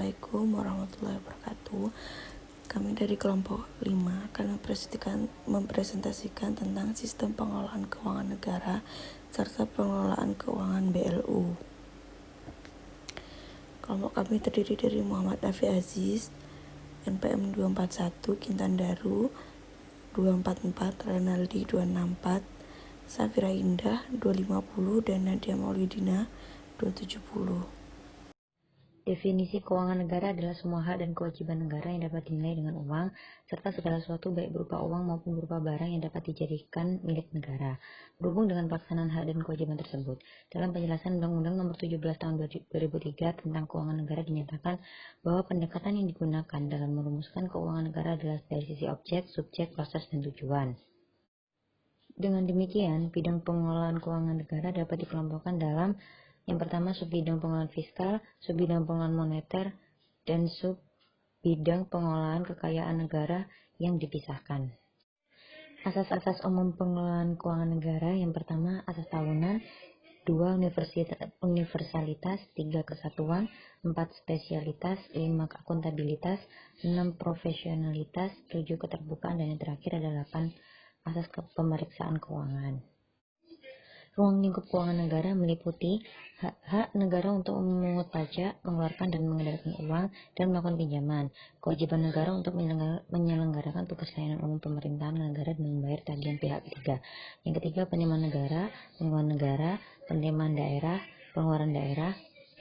Assalamualaikum warahmatullahi wabarakatuh. Kami dari kelompok 5 akan mempresentasikan tentang sistem pengelolaan keuangan negara serta pengelolaan keuangan BLU. Kelompok kami terdiri dari Muhammad Nafi Aziz, NPM 241, Kintan Daru 244, Renaldi 264, Safira Indah 250, dan Nadia Maulidina 270. Definisi keuangan negara adalah semua hak dan kewajiban negara yang dapat dinilai dengan uang, serta segala sesuatu baik berupa uang maupun berupa barang yang dapat dijadikan milik negara. Berhubung dengan pelaksanaan hak dan kewajiban tersebut, dalam penjelasan Undang-Undang Nomor 17 Tahun 2003 tentang Keuangan Negara dinyatakan bahwa pendekatan yang digunakan dalam merumuskan keuangan negara adalah dari sisi objek, subjek, proses, dan tujuan. Dengan demikian, bidang pengelolaan keuangan negara dapat dikelompokkan dalam yang pertama, subbidang pengelolaan fiskal, subbidang pengelolaan moneter, dan subbidang pengelolaan kekayaan negara yang dipisahkan. Asas-asas umum pengelolaan keuangan negara yang pertama, asas tahunan, 2. Universalitas, 3. Kesatuan, 4. Spesialitas, 5. Akuntabilitas, 6. Profesionalitas, 7. Keterbukaan, dan yang terakhir adalah 8. Asas pemeriksaan keuangan. Ruang lingkup keuangan negara meliputi hak negara untuk memungut pajak, mengeluarkan dan mengedarkan uang, dan melakukan pinjaman. Kewajiban negara untuk menyelenggarakan tugas layanan umum pemerintahan negara dan membayar tagihan pihak ketiga. Yang ketiga, penerimaan negara, pengeluaran negara, penerimaan daerah, pengeluaran daerah.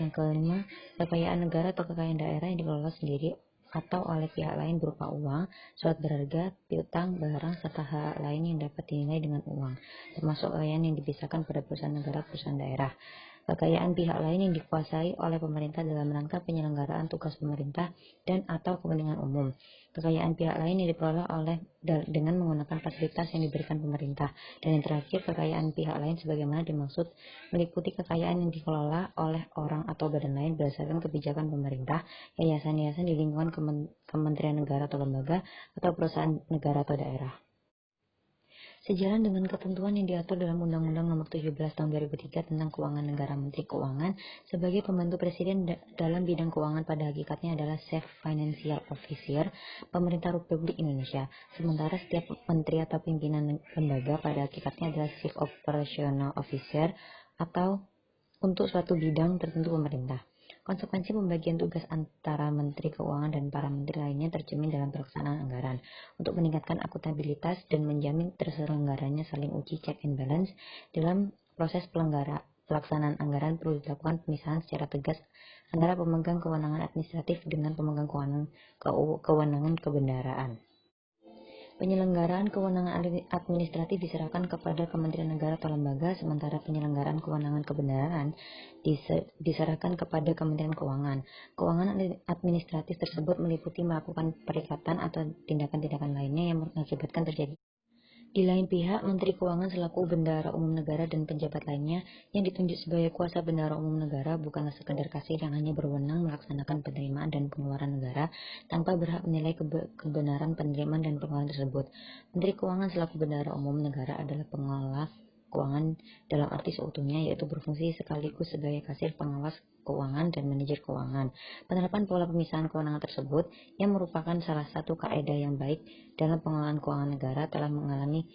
Yang kelima, kekayaan negara atau kekayaan daerah yang dikelola sendiri atau oleh pihak lain berupa uang, surat berharga, piutang, barang, serta hak lain yang dapat dinilai dengan uang, termasuk kekayaan yang dipisahkan pada perusahaan negara, perusahaan daerah. Kekayaan pihak lain yang dikuasai oleh pemerintah dalam rangka penyelenggaraan tugas pemerintah dan atau kepentingan umum. Kekayaan pihak lain yang diperoleh dengan menggunakan fasilitas yang diberikan pemerintah. Dan yang terakhir, kekayaan pihak lain sebagaimana dimaksud meliputi kekayaan yang dikelola oleh orang atau badan lain berdasarkan kebijakan pemerintah, yayasan-yayasan di lingkungan kementerian negara atau lembaga, atau perusahaan negara atau daerah. Sejalan dengan ketentuan yang diatur dalam Undang-Undang Nomor 17 Tahun 2003 tentang Keuangan Negara, Menteri Keuangan sebagai pembantu presiden dalam bidang keuangan pada hakikatnya adalah Chief Financial Officer Pemerintah Republik Indonesia. Sementara setiap menteri atau pimpinan lembaga pada hakikatnya adalah Chief Operational Officer atau untuk suatu bidang tertentu pemerintah. Konsekuensi pembagian tugas antara Menteri Keuangan dan para menteri lainnya tercermin dalam pelaksanaan anggaran. Untuk meningkatkan akuntabilitas dan menjamin terselenggaranya saling uji check and balance dalam proses pelaksanaan anggaran perlu dilakukan pemisahan secara tegas antara pemegang kewenangan administratif dengan pemegang kewenangan kebendaraan. Penyelenggaraan kewenangan administratif diserahkan kepada Kementerian Negara atau lembaga, sementara penyelenggaraan kewenangan kebendaraan diserahkan kepada Kementerian Keuangan. Kewenangan administratif tersebut meliputi melakukan perikatan atau tindakan-tindakan lainnya yang mengakibatkan terjadi. Di lain pihak, Menteri Keuangan selaku Bendahara Umum Negara dan pejabat lainnya yang ditunjuk sebagai kuasa Bendahara Umum Negara bukanlah sekedar kasir yang hanya berwenang melaksanakan penerimaan dan pengeluaran negara tanpa berhak menilai kebenaran penerimaan dan pengeluaran tersebut. Menteri Keuangan selaku Bendahara Umum Negara adalah pengelola keuangan dalam arti seutuhnya, yaitu berfungsi sekaligus sebagai kasir, pengawas keuangan, dan manajer keuangan. Penerapan pola pemisahan kewenangan tersebut, yang merupakan salah satu kaidah yang baik dalam pengelolaan keuangan negara, telah mengalami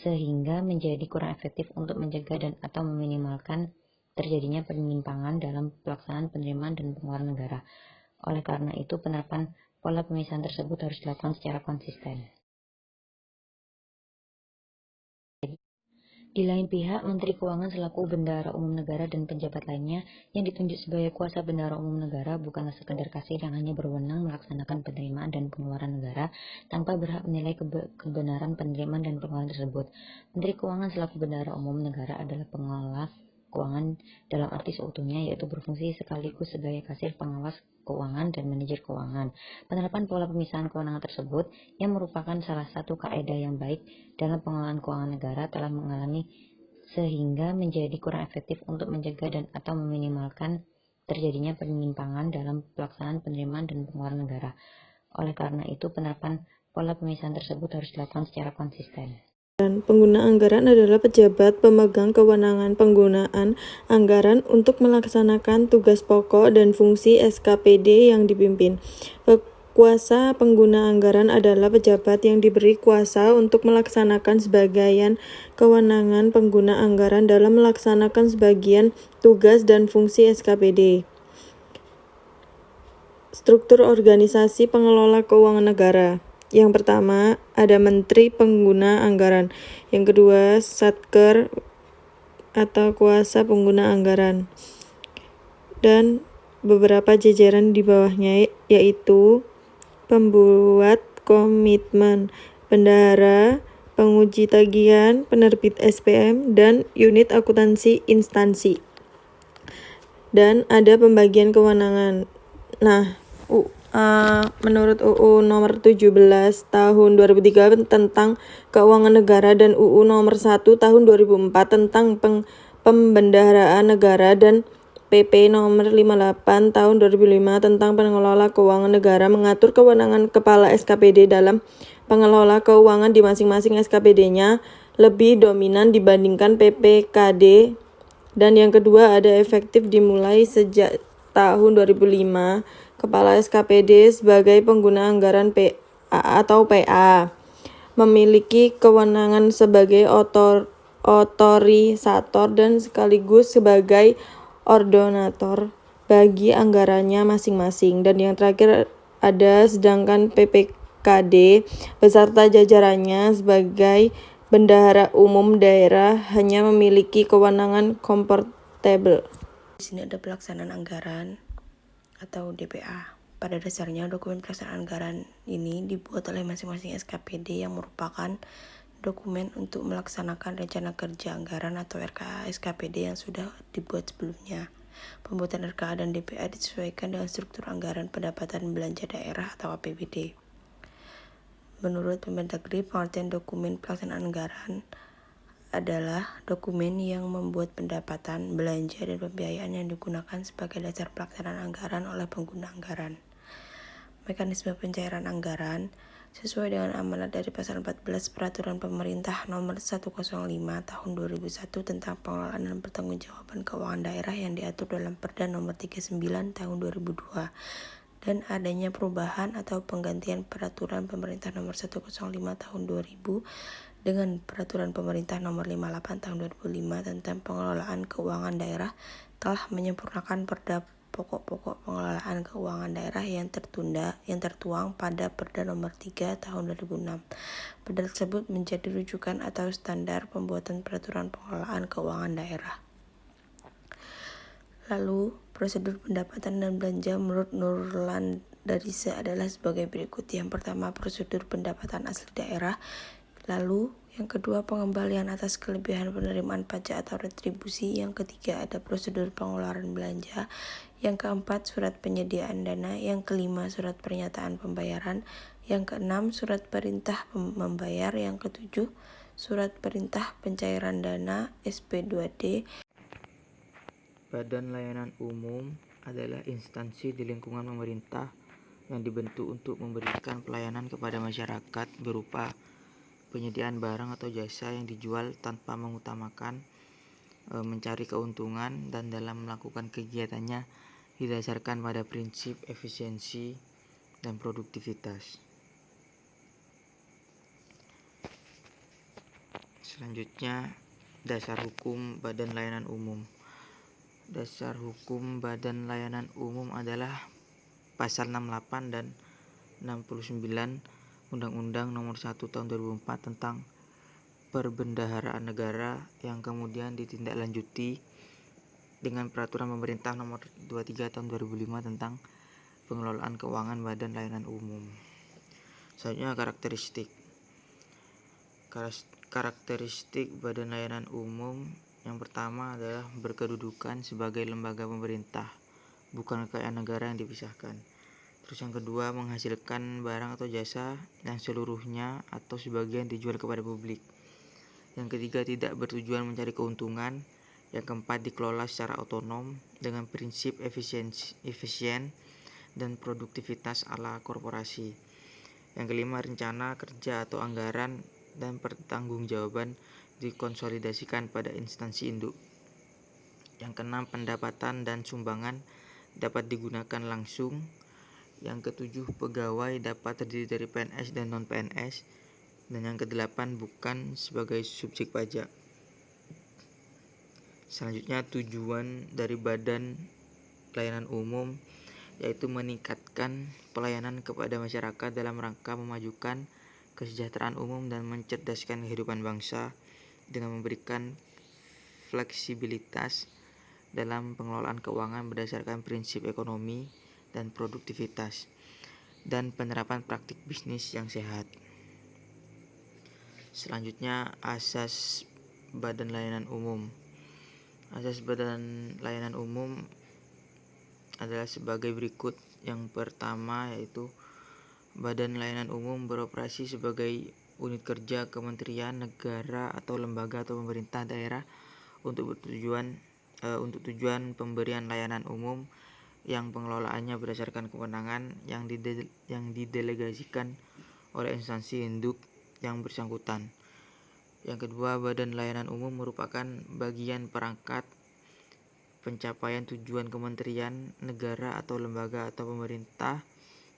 sehingga menjadi kurang efektif untuk mencegah dan atau meminimalkan terjadinya penyimpangan dalam pelaksanaan penerimaan dan pengeluaran negara. Oleh karena itu, penerapan pola pemisahan tersebut harus dilakukan secara konsisten. Di lain pihak, Menteri Keuangan selaku Bendahara Umum Negara dan pejabat lainnya yang ditunjuk sebagai kuasa Bendahara Umum Negara bukanlah sekedar kasir yang hanya berwenang melaksanakan penerimaan dan pengeluaran negara tanpa berhak menilai kebenaran penerimaan dan pengeluaran tersebut. Menteri Keuangan selaku Bendahara Umum Negara adalah pengelola keuangan dalam arti seutuhnya, yaitu berfungsi sekaligus sebagai kasir, pengawas keuangan, dan manajer keuangan. Penerapan pola pemisahan kewenangan tersebut, yang merupakan salah satu kaidah yang baik dalam pengelolaan keuangan negara, telah mengalami sehingga menjadi kurang efektif untuk mencegah dan atau meminimalkan terjadinya penyimpangan dalam pelaksanaan penerimaan dan pengeluaran negara. Oleh karena itu, penerapan pola pemisahan tersebut harus dilakukan secara konsisten. Pengguna anggaran adalah pejabat pemegang kewenangan penggunaan anggaran untuk melaksanakan tugas pokok dan fungsi SKPD yang dipimpin. Kuasa pengguna anggaran adalah pejabat yang diberi kuasa untuk melaksanakan sebagian kewenangan pengguna anggaran dalam melaksanakan sebagian tugas dan fungsi SKPD. Struktur organisasi pengelola keuangan negara. Yang pertama, ada Menteri Pengguna Anggaran. Yang kedua, Satker atau kuasa pengguna anggaran. Dan beberapa jajaran di bawahnya yaitu pembuat komitmen, bendahara, penguji tagihan, penerbit SPM, dan unit akuntansi instansi. Dan ada pembagian kewenangan. Nah, menurut UU nomor 17 tahun 2003 tentang keuangan negara dan UU nomor 1 tahun 2004 tentang pembendaharaan negara dan PP nomor 58 tahun 2005 tentang pengelola keuangan negara mengatur kewenangan kepala SKPD dalam pengelola keuangan di masing-masing SKPD-nya lebih dominan dibandingkan PPKD. Dan yang kedua, ada efektif dimulai sejak tahun 2005. Kepala SKPD sebagai pengguna anggaran PA atau PA memiliki kewenangan sebagai otorisator dan sekaligus sebagai ordonator bagi anggarannya masing-masing. Dan yang terakhir ada sedangkan PPKD beserta jajarannya sebagai bendahara umum daerah hanya memiliki kewenangan komportable. Di sini ada pelaksanaan anggaran atau DPA. Pada dasarnya, dokumen pelaksanaan anggaran ini dibuat oleh masing-masing SKPD yang merupakan dokumen untuk melaksanakan rencana kerja anggaran atau RKA SKPD yang sudah dibuat sebelumnya. Pembuatan RKA dan DPA disesuaikan dengan struktur anggaran pendapatan belanja daerah atau APBD. Menurut Permendagri, pengertian dokumen pelaksanaan anggaran adalah dokumen yang membuat pendapatan, belanja, dan pembiayaan yang digunakan sebagai dasar pelaksanaan anggaran oleh pengguna anggaran. Mekanisme pencairan anggaran sesuai dengan amanat dari pasal 14 Peraturan Pemerintah Nomor 105 Tahun 2001 tentang pengelolaan dan pertanggungjawaban keuangan daerah yang diatur dalam Perda Nomor 39 Tahun 2002 dan adanya perubahan atau penggantian Peraturan Pemerintah Nomor 105 Tahun 2000 dengan Peraturan Pemerintah Nomor 58 Tahun 2005 tentang pengelolaan keuangan daerah telah menyempurnakan perda pokok-pokok pengelolaan keuangan daerah yang tertuang pada Perda Nomor 3 Tahun 2006. Perda tersebut menjadi rujukan atau standar pembuatan peraturan pengelolaan keuangan daerah. Lalu, prosedur pendapatan dan belanja menurut Nurlan Darise adalah sebagai berikut. Yang pertama, prosedur pendapatan asli daerah. Lalu, yang kedua, pengembalian atas kelebihan penerimaan pajak atau retribusi. Yang ketiga, ada prosedur pengeluaran belanja. Yang keempat, surat penyediaan dana. Yang kelima, surat pernyataan pembayaran. Yang keenam, surat perintah membayar. Yang ketujuh, surat perintah pencairan dana SP2D. Badan Layanan Umum adalah instansi di lingkungan pemerintah yang dibentuk untuk memberikan pelayanan kepada masyarakat berupa penyediaan barang atau jasa yang dijual tanpa mengutamakan mencari keuntungan, dan dalam melakukan kegiatannya didasarkan pada prinsip efisiensi dan produktivitas. Selanjutnya, dasar hukum Badan Layanan Umum. Dasar hukum Badan Layanan Umum adalah pasal 68 dan 69 Undang-Undang Nomor 1 Tahun 2004 tentang Perbendaharaan Negara yang kemudian ditindaklanjuti dengan Peraturan Pemerintah Nomor 23 Tahun 2005 tentang Pengelolaan Keuangan Badan Layanan Umum. Selanjutnya, karakteristik Badan Layanan Umum. Yang pertama adalah berkedudukan sebagai lembaga pemerintah, bukan kekayaan negara yang dipisahkan. Terus yang kedua, menghasilkan barang atau jasa yang seluruhnya atau sebagian dijual kepada publik. Yang ketiga, tidak bertujuan mencari keuntungan. Yang keempat, dikelola secara otonom dengan prinsip efisien dan produktivitas ala korporasi. Yang kelima, rencana kerja atau anggaran dan pertanggungjawaban dikonsolidasikan pada instansi induk. Yang keenam, pendapatan dan sumbangan dapat digunakan langsung. Yang ketujuh, pegawai dapat terdiri dari PNS dan non-PNS. Dan yang kedelapan, bukan sebagai subjek pajak. Selanjutnya, tujuan dari Badan Layanan Umum yaitu meningkatkan pelayanan kepada masyarakat dalam rangka memajukan kesejahteraan umum dan mencerdaskan kehidupan bangsa dengan memberikan fleksibilitas dalam pengelolaan keuangan berdasarkan prinsip ekonomi dan produktivitas dan penerapan praktik bisnis yang sehat. Selanjutnya, asas Badan Layanan Umum. Asas Badan Layanan Umum adalah sebagai berikut. Yang pertama yaitu Badan Layanan Umum beroperasi sebagai unit kerja kementerian, negara atau lembaga atau pemerintah daerah untuk tujuan pemberian layanan umum yang pengelolaannya berdasarkan kewenangan yang didelegasikan oleh instansi induk yang bersangkutan. Yang kedua, Badan Layanan Umum merupakan bagian perangkat pencapaian tujuan kementerian, negara atau lembaga atau pemerintah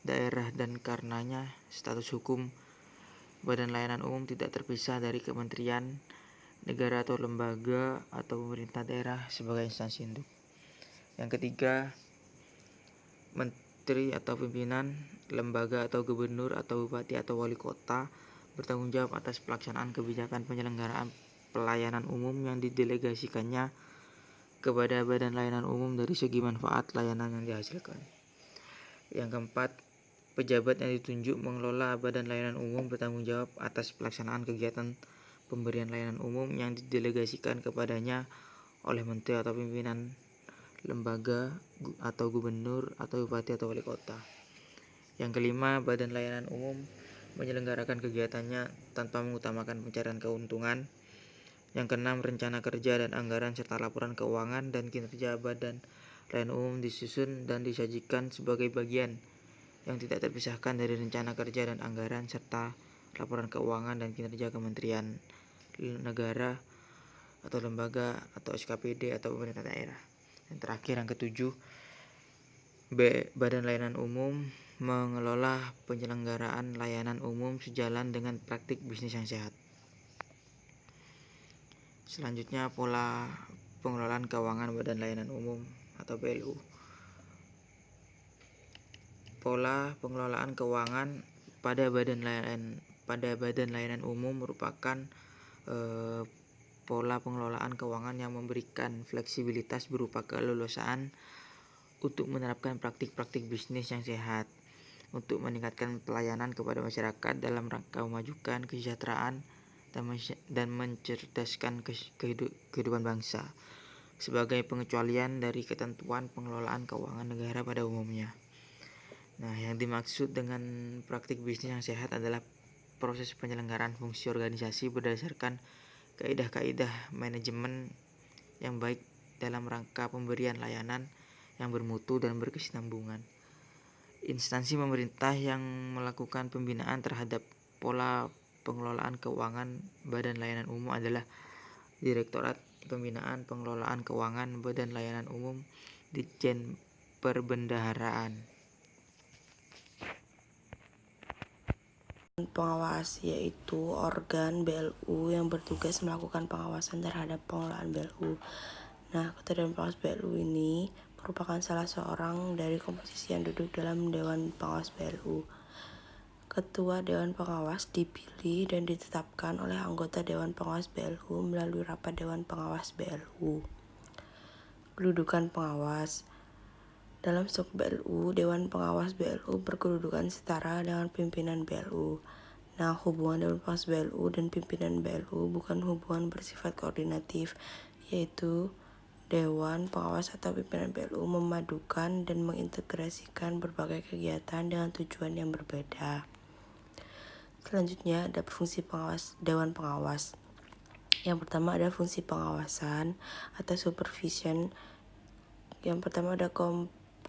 daerah dan karenanya status hukum Badan Layanan Umum tidak terpisah dari kementerian, negara atau lembaga atau pemerintah daerah sebagai instansi induk. Yang ketiga, menteri atau pimpinan lembaga atau gubernur atau bupati atau wali kota bertanggung jawab atas pelaksanaan kebijakan penyelenggaraan pelayanan umum yang didelegasikannya kepada Badan Layanan Umum dari segi manfaat layanan yang dihasilkan. Yang keempat, pejabat yang ditunjuk mengelola Badan Layanan Umum bertanggung jawab atas pelaksanaan kegiatan pemberian layanan umum yang didelegasikan kepadanya oleh menteri atau pimpinan lembaga atau gubernur atau bupati atau wali kota. Yang kelima, Badan Layanan Umum menyelenggarakan kegiatannya tanpa mengutamakan pencarian keuntungan. Yang keenam, rencana kerja dan anggaran serta laporan keuangan dan kinerja Badan Layanan Umum disusun dan disajikan sebagai bagian yang tidak terpisahkan dari rencana kerja dan anggaran serta laporan keuangan dan kinerja kementerian, negara atau lembaga atau SKPD atau pemerintah daerah. Yang terakhir, yang ketujuh, Badan Layanan Umum mengelola penyelenggaraan layanan umum sejalan dengan praktik bisnis yang sehat. Selanjutnya, pola pengelolaan keuangan Badan Layanan Umum atau BLU. Pola pengelolaan keuangan pada Badan Layanan Umum merupakan pola pengelolaan keuangan yang memberikan fleksibilitas berupa keleluasaan untuk menerapkan praktik-praktik bisnis yang sehat untuk meningkatkan pelayanan kepada masyarakat dalam rangka memajukan kesejahteraan dan mencerdaskan kehidupan bangsa sebagai pengecualian dari ketentuan pengelolaan keuangan negara pada umumnya. Nah, yang dimaksud dengan praktik bisnis yang sehat adalah proses penyelenggaraan fungsi organisasi berdasarkan kaidah-kaidah manajemen yang baik dalam rangka pemberian layanan yang bermutu dan berkesinambungan. Instansi pemerintah yang melakukan pembinaan terhadap pola pengelolaan keuangan Badan Layanan Umum adalah Direktorat Pembinaan Pengelolaan Keuangan Badan Layanan Umum Ditjen Perbendaharaan. Pengawas yaitu organ BLU yang bertugas melakukan pengawasan terhadap pengelolaan BLU. Nah, Ketua Dewan Pengawas BLU ini merupakan salah seorang dari komposisi yang duduk dalam Dewan Pengawas BLU. Ketua Dewan Pengawas dipilih dan ditetapkan oleh anggota Dewan Pengawas BLU melalui rapat Dewan Pengawas BLU. Kedudukan pengawas. Dalam struktur BLU, Dewan Pengawas BLU berkedudukan setara dengan pimpinan BLU. Nah, hubungan Dewan Pengawas BLU dan pimpinan BLU bukan hubungan bersifat koordinatif, yaitu Dewan Pengawas atau pimpinan BLU memadukan dan mengintegrasikan berbagai kegiatan dengan tujuan yang berbeda. Selanjutnya ada fungsi Dewan Pengawas. Yang pertama ada fungsi pengawasan atau supervision. Yang pertama ada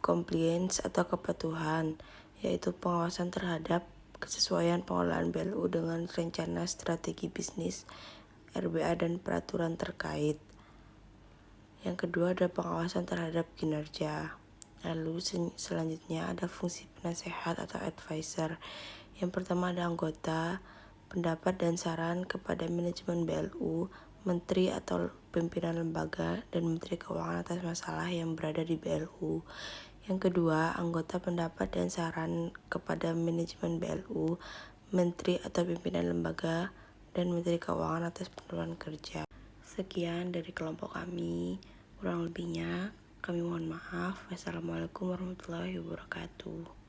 compliance atau kepatuhan, yaitu pengawasan terhadap kesesuaian pengelolaan BLU dengan rencana strategi bisnis, RBA, dan peraturan terkait. Yang kedua ada pengawasan terhadap kinerja. Lalu selanjutnya ada fungsi penasehat atau advisor. Yang pertama ada anggota, pendapat dan saran kepada manajemen BLU, menteri atau pimpinan lembaga, dan menteri keuangan atas masalah yang berada di BLU. Yang kedua, anggota pendapat dan saran kepada manajemen BLU, menteri atau pimpinan lembaga, dan menteri keuangan atas penurunan kerja. Sekian dari kelompok kami. Kurang lebihnya kami mohon maaf. Wassalamualaikum warahmatullahi wabarakatuh.